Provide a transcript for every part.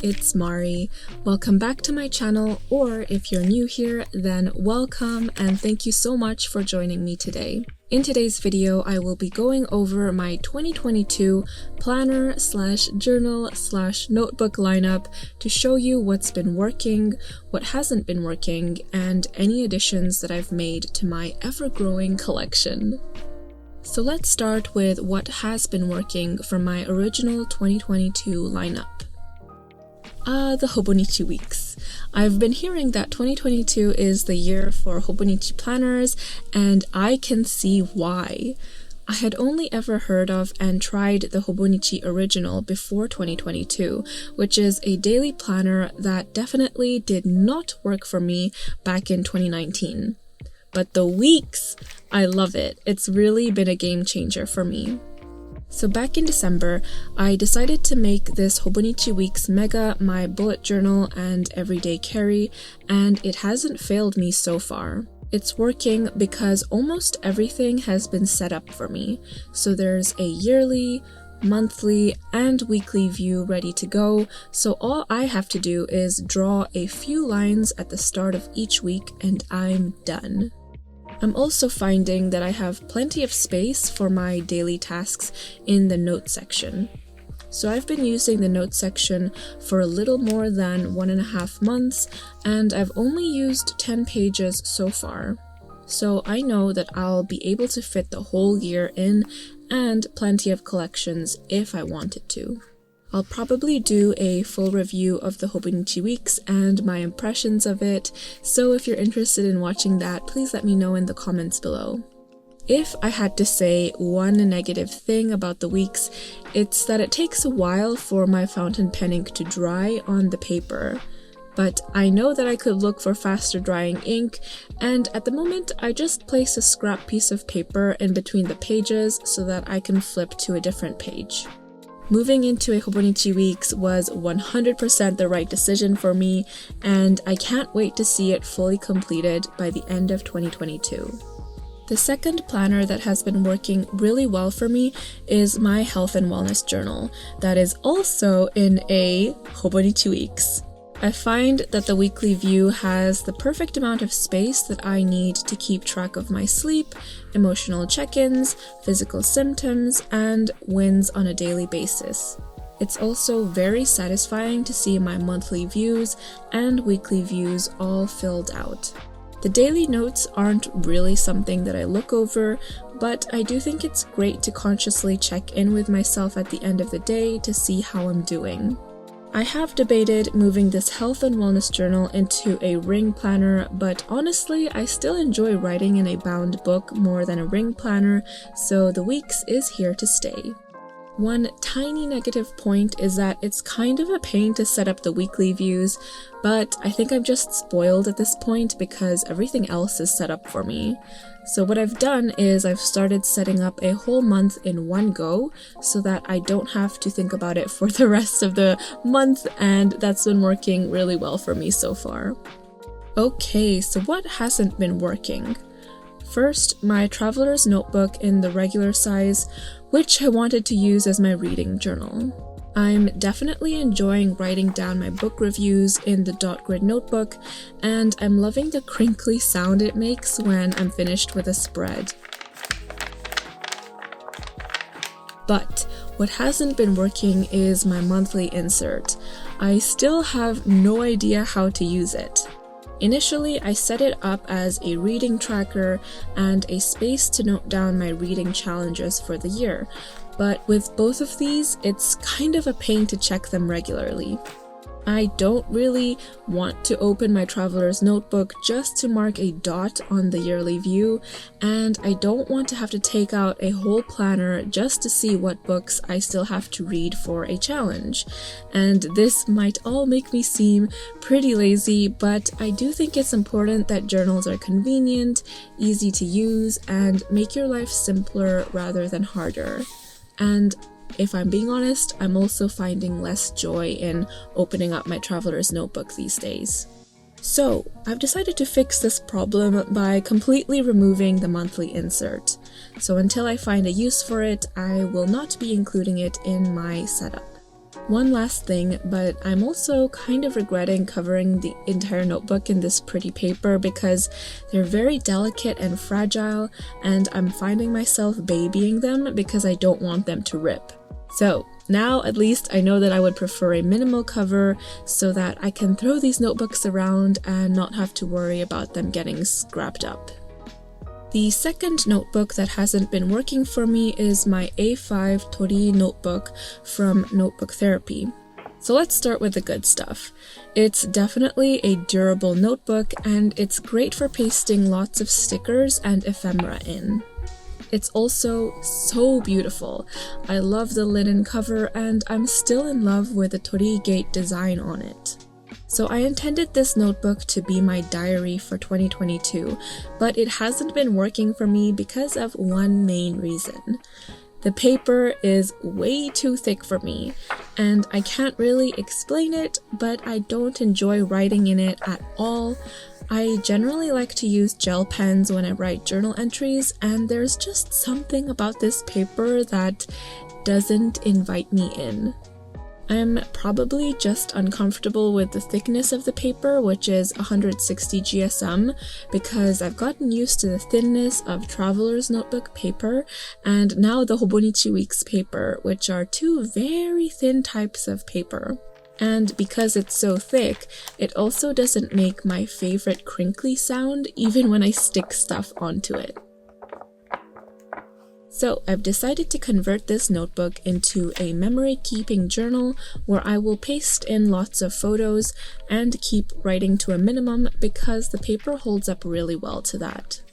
it's Mari. Welcome back to my channel, or if you're new here, then welcome and thank you so much for joining me today. In today's video, I will be going over my 2022 planner/journal/notebook lineup to show you what's been working, what hasn't been working, and any additions that I've made to my ever-growing collection. So let's start with what has been working from my original 2022 lineup. The Hobonichi Weeks. I've been hearing that 2022 is the year for Hobonichi planners, and I can see why. I had only ever heard of and tried the Hobonichi original before 2022, which is a daily planner that definitely did not work for me back in 2019. But the Weeks, I love it. It's really been a game changer for me. So back in December, I decided to make this Hobonichi Weeks Mega my bullet journal and everyday carry, and it hasn't failed me so far. It's working because almost everything has been set up for me. So there's a yearly, monthly, and weekly view ready to go, so all I have to do is draw a few lines at the start of each week and I'm done. I'm also finding that I have plenty of space for my daily tasks in the note section. So I've been using the note section for a little more than 1.5 months, and I've only used 10 pages so far. So I know that I'll be able to fit the whole year in, and plenty of collections if I wanted to. I'll probably do a full review of the Hobonichi Weeks and my impressions of it, so if you're interested in watching that, please let me know in the comments below. If I had to say one negative thing about the weeks, it's that it takes a while for my fountain pen ink to dry on the paper. But I know that I could look for faster drying ink, and at the moment I just place a scrap piece of paper in between the pages so that I can flip to a different page. Moving into a Hobonichi Weeks was 100% the right decision for me, and I can't wait to see it fully completed by the end of 2022. The second planner that has been working really well for me is my health and wellness journal that is also in a Hobonichi Weeks. I find that the weekly view has the perfect amount of space that I need to keep track of my sleep, emotional check-ins, physical symptoms, and wins on a daily basis. It's also very satisfying to see my monthly views and weekly views all filled out. The daily notes aren't really something that I look over, but I do think it's great to consciously check in with myself at the end of the day to see how I'm doing. I have debated moving this health and wellness journal into a ring planner, but honestly, I still enjoy writing in a bound book more than a ring planner, so the Weeks is here to stay. One tiny negative point is that it's kind of a pain to set up the weekly views, but I think I'm just spoiled at this point because everything else is set up for me. So what I've done is I've started setting up a whole month in one go so that I don't have to think about it for the rest of the month, and that's been working really well for me so far. Okay, so what hasn't been working? First, my traveler's notebook in the regular size, which I wanted to use as my reading journal. I'm definitely enjoying writing down my book reviews in the dot grid notebook, and I'm loving the crinkly sound it makes when I'm finished with a spread. But what hasn't been working is my monthly insert. I still have no idea how to use it. Initially, I set it up as a reading tracker and a space to note down my reading challenges for the year, but with both of these, it's kind of a pain to check them regularly. I don't really want to open my traveler's notebook just to mark a dot on the yearly view, and I don't want to have to take out a whole planner just to see what books I still have to read for a challenge. And this might all make me seem pretty lazy, but I do think it's important that journals are convenient, easy to use, and make your life simpler rather than harder. And if I'm being honest, I'm also finding less joy in opening up my traveler's notebook these days. So, I've decided to fix this problem by completely removing the monthly insert. So until I find a use for it, I will not be including it in my setup. One last thing, but I'm also kind of regretting covering the entire notebook in this pretty paper because they're very delicate and fragile, and I'm finding myself babying them because I don't want them to rip. So now at least I know that I would prefer a minimal cover so that I can throw these notebooks around and not have to worry about them getting scrapped up. The second notebook that hasn't been working for me is my A5 Torii notebook from Notebook Therapy. So let's start with the good stuff. It's definitely a durable notebook and it's great for pasting lots of stickers and ephemera in. It's also so beautiful. I love the linen cover and I'm still in love with the Torii gate design on it. So I intended this notebook to be my diary for 2022, but it hasn't been working for me because of one main reason. The paper is way too thick for me, and I can't really explain it, but I don't enjoy writing in it at all. I generally like to use gel pens when I write journal entries, and there's just something about this paper that doesn't invite me in. I'm probably just uncomfortable with the thickness of the paper, which is 160 GSM, because I've gotten used to the thinness of Traveler's Notebook paper and now the Hobonichi Weeks paper, which are two very thin types of paper. And because it's so thick, it also doesn't make my favorite crinkly sound even when I stick stuff onto it. So I've decided to convert this notebook into a memory keeping journal where I will paste in lots of photos and keep writing to a minimum because the paper holds up really well to that.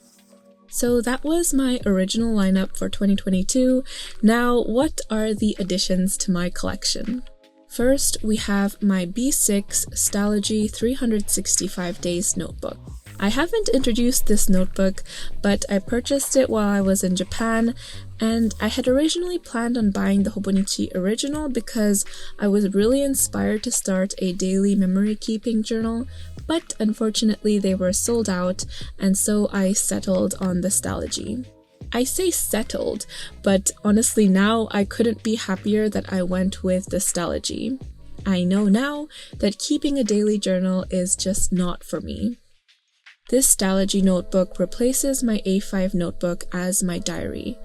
So that was my original lineup for 2022. Now, what are the additions to my collection? First, we have my B6 Stalogy 365 Days notebook. I haven't introduced this notebook, but I purchased it while I was in Japan, and I had originally planned on buying the Hobonichi original because I was really inspired to start a daily memory keeping journal, but unfortunately they were sold out, and so I settled on the Stalogy. I say settled, but honestly now I couldn't be happier that I went with the Stalogy. I know now that keeping a daily journal is just not for me. This Stalogy notebook replaces my A5 notebook as my diary.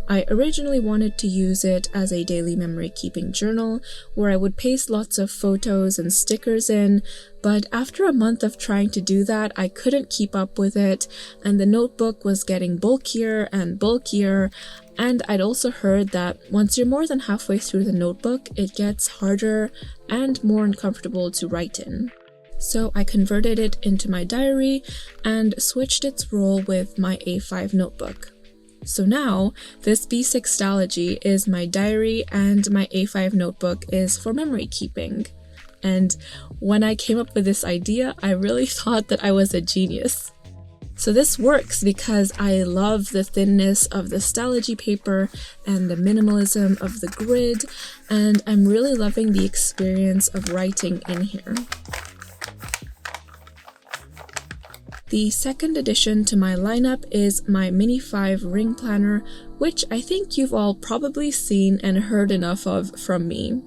I originally wanted to use it as a daily memory keeping journal where I would paste lots of photos and stickers in, but after a month of trying to do that, I couldn't keep up with it, and the notebook was getting bulkier and bulkier, and I'd also heard that once you're more than halfway through the notebook, it gets harder and more uncomfortable to write in. So I converted it into my diary and switched its role with my A5 notebook. So now, this B6 Stalogy is my diary and my A5 notebook is for memory keeping. And when I came up with this idea, I really thought that I was a genius. So this works because I love the thinness of the Stalogy paper and the minimalism of the grid, and I'm really loving the experience of writing in here. The second addition to my lineup is my Mini 5 ring planner, which I think you've all probably seen and heard enough of from me.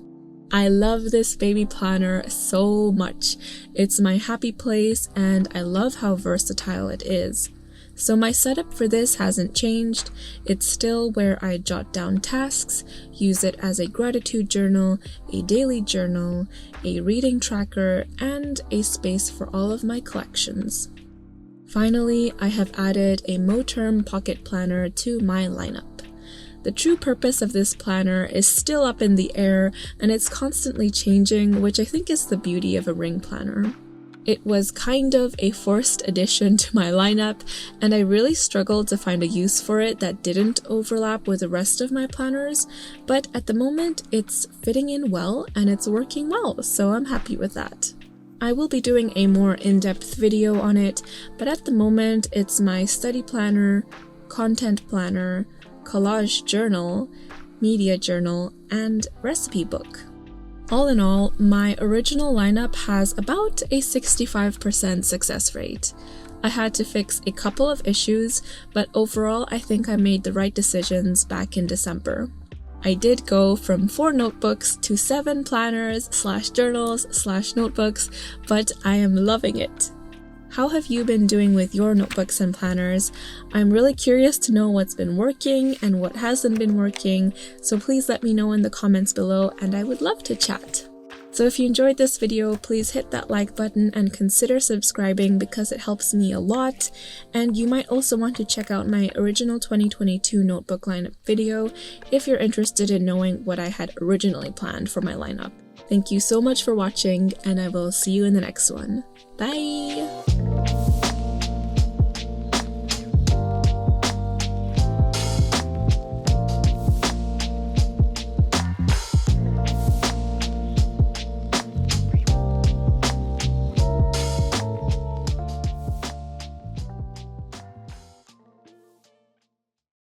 I love this baby planner so much. It's my happy place and I love how versatile it is. So my setup for this hasn't changed. It's still where I jot down tasks, use it as a gratitude journal, a daily journal, a reading tracker, and a space for all of my collections. Finally, I have added a Moterm pocket planner to my lineup. The true purpose of this planner is still up in the air and it's constantly changing, which I think is the beauty of a ring planner. It was kind of a forced addition to my lineup, and I really struggled to find a use for it that didn't overlap with the rest of my planners, but at the moment it's fitting in well and it's working well, so I'm happy with that. I will be doing a more in-depth video on it, but at the moment it's my study planner, content planner, collage journal, media journal, and recipe book. All in all, my original lineup has about a 65% success rate. I had to fix a couple of issues, but overall I think I made the right decisions back in December. I did go from 4 notebooks to 7 planners / journals / notebooks, but I am loving it. How have you been doing with your notebooks and planners? I'm really curious to know what's been working and what hasn't been working, so please let me know in the comments below and I would love to chat. So if you enjoyed this video, please hit that like button and consider subscribing because it helps me a lot. And you might also want to check out my original 2022 notebook lineup video if you're interested in knowing what I had originally planned for my lineup. Thank you so much for watching, and I will see you in the next one. Bye!